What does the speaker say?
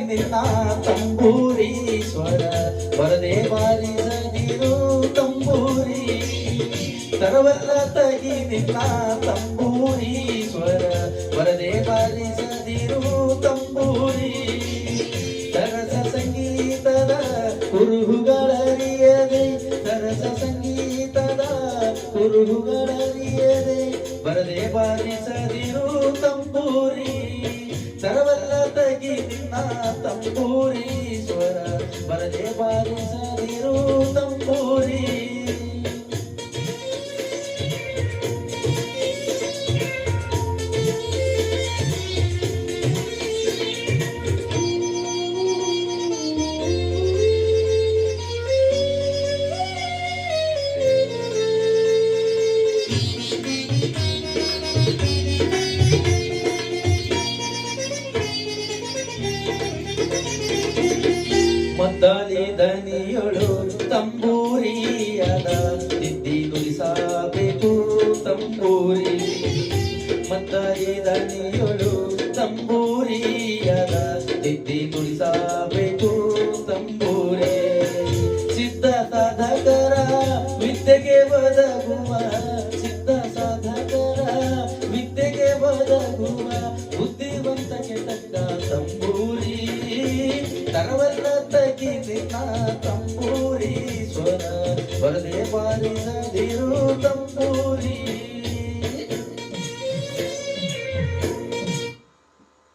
ನಿನ್ನ ತಂಬೂರಿ ಸ್ವರ ಬರದೆ ಬಾರಿಸದಿರು ತಂಬೂರಿ ತರವಲ್ಲ ತಗಿ ನಿನ್ನ ತಂಬೂರಿ ಸ್ವರ ಬರದೆ ಬಾರಿಸದಿರು ತಂಬೂರಿ ಸರಸ ಸಂಗೀತದ ಕುರುಹುಗಳರಿಯದೆ ಸರಸ ಸಂಗೀತದ ಕುರುಹುಗಳರಿಯದೆ ಬರದೆ ಬಾರಿಸದಿರು ತಂಬೂರಿ ತರವಲ್ಲ ತಗಿ ನಿನ್ನ ತಂಬೂರಿ ಸ್ವರ ಬರದೆ ಬಾರಿಸದಿರು ತಂಬೂರಿ ಮದ್ದಾಲಿ ದನಿಯೊಳು ತಂಬೂರಿಯದ ತಿದ್ದಿ ನುಡಿಸಬೇಕು ತಂಬೂರಿ ಮದ್ದಾಲಿ ದನಿಯೊಳು ತಂಬೂರಿಯದ ತಿದ್ದಿ ನುಡಿಸಬೇಕು ತಂಬೂರಿ ಸಿದ್ಧ ಸಾಧಕರ ವಿದ್ಯೆಗೆ ಒದಗುವ ಸಿದ್ಧ ಸಾಧಕರ ವಿದ್ಯೆಗೆ ಒದಗುವ ಬುದ್ಧಿವಂತಕ್ಕೆ ತಕ್ಕ ತಂಬೂರಿ ತರವಲ್ಲ ತಗಿ ನಿನ್ನ ತಂಬೂರಿ ಸ್ವರ ಬರದೆ ಬಾರಿಸ